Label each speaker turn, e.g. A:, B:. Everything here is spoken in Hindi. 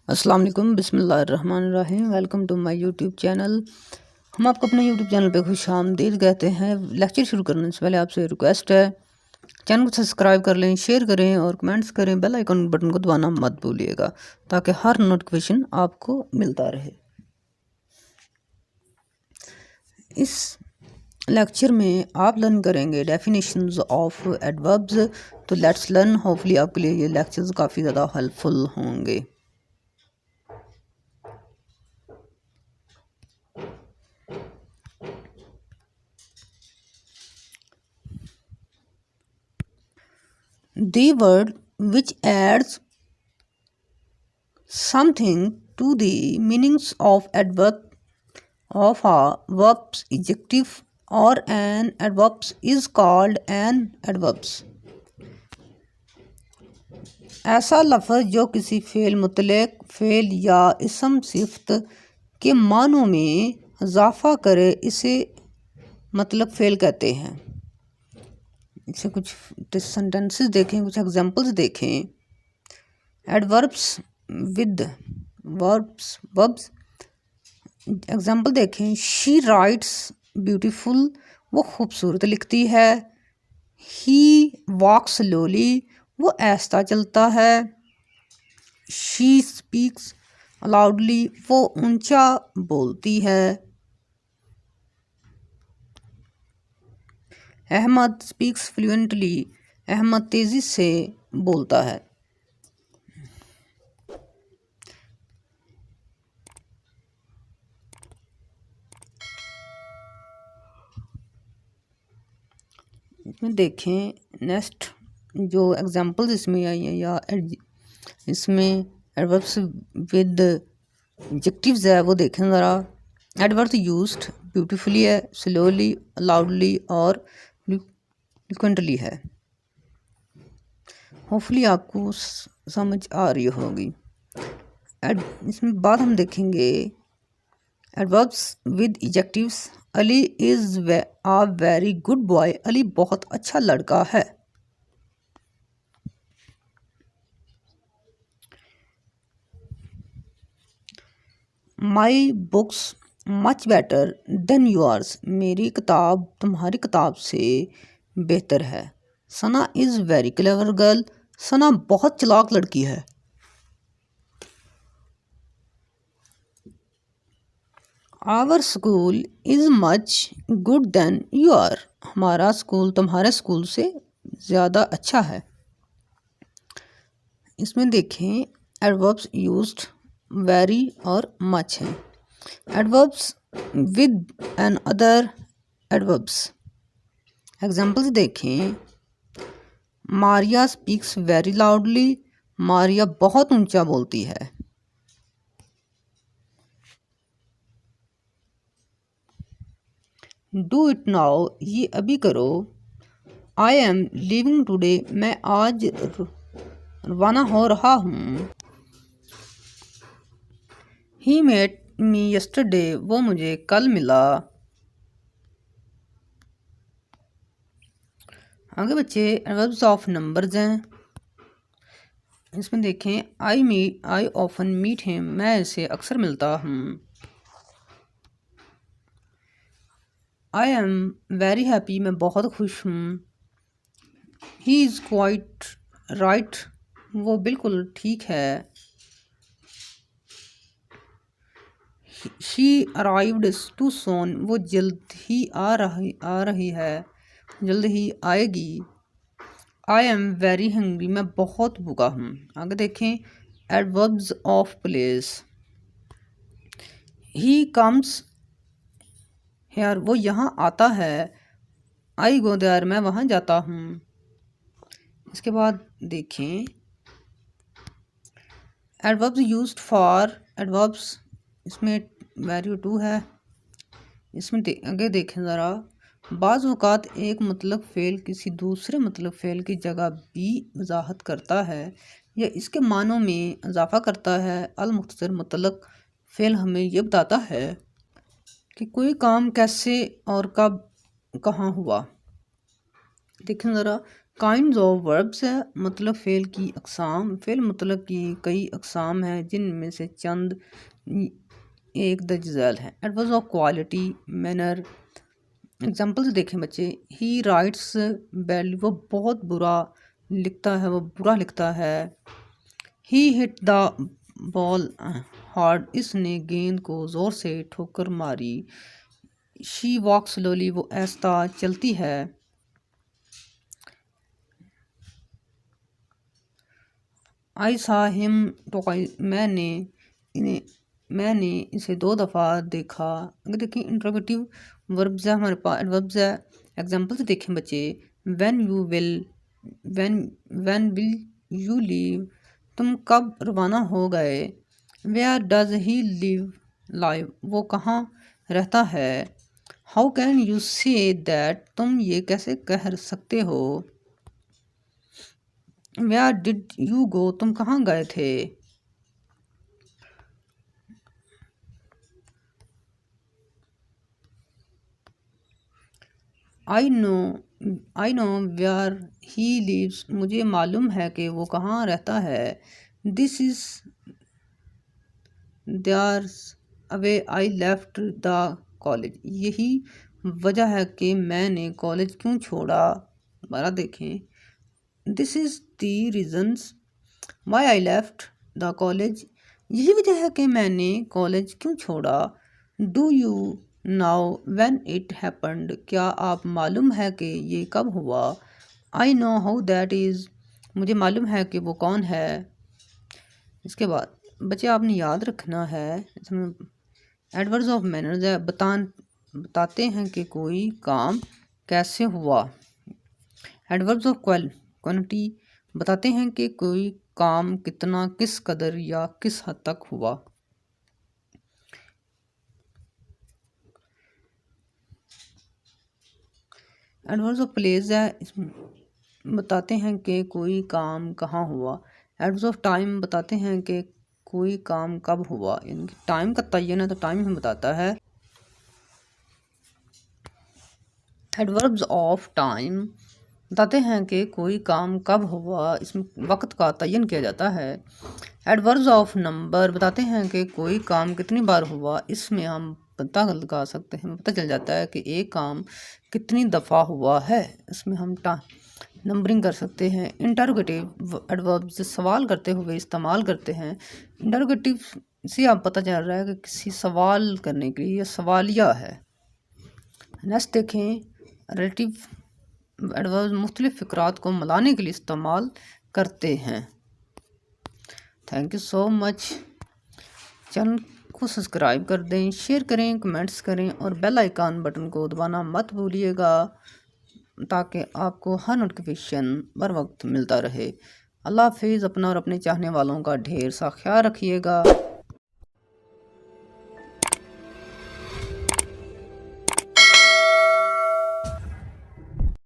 A: अस्सलाम वालेकुम, बिस्मिल्लाहिर्रहमानिर्रहीम। Welcome to my YouTube channel. हम आपको अपने यूट्यूब चैनल पे खुश आमदीद कहते हैं। लेक्चर शुरू करने से पहले आपसे रिक्वेस्ट है, चैनल को सब्सक्राइब कर लें, शेयर करें और कमेंट्स करें। बेल आइकन बटन को दबाना मत भूलिएगा ताकि हर नोटिफिकेशन आपको मिलता रहे। इस लेक्चर में आप लर्न करेंगे डेफिनेशंस ऑफ एडवर्ब्स। तो लेट्स लर्न। होपफुली आपके लिए ये लेक्चर्स काफ़ी ज़्यादा हेल्पफुल होंगे। The word which adds something to the meanings of adverb of a verb's adjective or an adverb is called an adverbs। ऐसा लफ्ज़ जो किसी फ़ेल मुतलक फ़ेल या इसम सिफ़त के मानों में इजाफ़ा करे इसे मतलब फ़ेल कहते हैं। इसे कुछ सेंटेंसेस देखें, कुछ एग्जांपल्स देखें। एडवर्ब्स विद वर्ब्स एग्जांपल देखें। शी राइट्स ब्यूटीफुल, वो खूबसूरत लिखती है। ही वॉक्स स्लोली, वो आहिस्ता चलता है। शी स्पीक्स लाउडली, वो ऊंचा बोलती है। अहमद स्पीक्स फ्लुएंटली, अहमद तेज़ी से बोलता है। इसमें देखें नेक्स्ट जो एग्जांपल्स इसमें आई हैं या इसमें एडवर्ब्स विद एडजेक्टिव्स है वो देखें ज़रा। एडवर्ब यूज्ड ब्यूटीफुली है, स्लोली, लाउडली और फ्रिक्वेंटली है। होपफुली आपको समझ आ रही होगी। इसमें बाद हम देखेंगे adverbs with adjectives. Ali is a very good boy, Ali बहुत अच्छा लड़का है। My books much better than yours, मेरी किताब तुम्हारी किताब से बेहतर है। Sana is very clever girl, Sana बहुत चालाक लड़की है। Our school is much good than your, हमारा स्कूल तुम्हारे स्कूल से ज़्यादा अच्छा है। इसमें देखें एडवर्ब्स यूज्ड वेरी और मच हैं। Adverbs with another adverbs examples देखें। Maria speaks very loudly, Maria बहुत ऊंचा बोलती है। डू इट नाउ, ये अभी करो। आई एम लीविंग टुडे, मैं आज रवाना हो रहा हूँ। ही मेट मी यस्टरडे, वो मुझे कल मिला। आगे बच्चे एडवर्ब्स ऑफ नंबर्स हैं। इसमें देखें आई ऑफन मीट हिम, मैं इसे अक्सर मिलता हूँ। आई एम वेरी हैप्पी, मैं बहुत खुश हूँ। ही इज़ क्वाइट राइट, वो बिल्कुल ठीक है। शी अराइव्ड टू सोन, वो जल्द ही आ रही है, जल्द ही आएगी। आई एम वेरी हंग्री, मैं बहुत भूखा हूँ। आगे देखें adverbs of place. He comes here, वो यहाँ आता है। आई गो देयर, मैं वहाँ जाता हूँ। इसके बाद देखें एडवर्ब्स यूज्ड फॉर एडवर्ब्स, इसमें वैल्यू 2 है। इसमें आगे देखें ज़रा। बाज़ औक़ात एक मतलब फ़ेल किसी दूसरे मतलब फ़ेल की जगह भी वजाहत करता है या इसके मानों में इजाफ़ा करता है। अल मुख्तसर मुतलक फ़ेल हमें यह बताता है कि कोई काम कैसे और कब कहाँ हुआ। देखें ज़रा काइंड्स ऑफ वर्ब्स है मतलब फ़ेल की अक़साम। फ़ेल मतलब की कई अक़साम हैं जिनमें से चंद एक दर्ज झैल हैं। Adverbs of quality manner. Examples देखें बच्चे। ही राइट्स बैडली, वो बहुत बुरा लिखता है, वो बुरा लिखता है। ही हिट द बॉल हार्ड, इसने गेंद को ज़ोर से ठोकर मारी। शी वॉक स्लोली, वो आहिस्ता चलती है। आई सा हिम ट्वाइस, मैंने इसे 2 दफ़ा देखा। अगर देखें इंट्रोगेटिव वर्ब्स है हमारे पास, एडवर्ब्स है। एग्जांपल्स देखें बच्चे। व्हेन विल यू लीव, तुम कब रवाना हो गए। Where does he live live, वो कहाँ रहता है। How can you say that, तुम ये कैसे कह सकते हो। वेयर डिड यू गो, तुम कहाँ गए थे। I know where he lives, मुझे मालूम है कि वो कहाँ रहता है। This is there's away I left the college, यही वजह है कि मैंने कॉलेज क्यों छोड़ा। दोबारा देखें। This is the reasons why I left the college, यही वजह है कि मैंने कॉलेज क्यों छोड़ा। Do you now when it happened, क्या आप मालूम है कि ये कब हुआ। I know how that is, मुझे मालूम है कि वो कौन है। इसके बाद बच्चे आपने याद रखना है इसमें एडवर्ब्स ऑफ मैनर्स है। बताते हैं कि कोई काम कैसे हुआ। एडवर्ब्स ऑफ क्वांटिटी बताते हैं कि कोई काम कितना, किस कदर या किस हद तक हुआ। एडवर्ब्स ऑफ प्लेस है, इसमें बताते हैं कि कोई काम कहाँ हुआ। एडवर्ब्स ऑफ टाइम बताते हैं कि कोई काम कब हुआ। इनकी टाइम का तयन है तो टाइम हमें बताता है। एडवर्ब्स ऑफ टाइम बताते हैं कि कोई काम कब हुआ, इसमें वक्त का तयन किया जाता है। एडवर्ब्स ऑफ नंबर बताते हैं कि कोई काम कितनी बार हुआ, इसमें हम पता लगा सकते हैं, पता चल जाता है कि एक काम कितनी दफ़ा हुआ है, इसमें हम नंबरिंग कर सकते हैं। इंटरोगेटिव एडवर्ब्स सवाल करते हुए इस्तेमाल करते हैं। इंटरोगेटिव से आप पता चल रहा है कि किसी सवाल करने के लिए यह सवालिया है। नेक्स्ट देखें। रिलेटिव एडवर्ब्स मुख्तलिफ फ़िक्रात को मिलाने के लिए इस्तेमाल करते हैं। Thank you so much. Channel को सब्सक्राइब कर दें, शेयर करें, कमेंट्स करें और बेल आइकन बटन को दबाना मत भूलिएगा ताकि आपको हर नोटिफिकेशन बर वक्त मिलता रहे। अल्लाह हाफिज़। अपना और अपने चाहने वालों का ढेर सा ख्याल रखिएगा।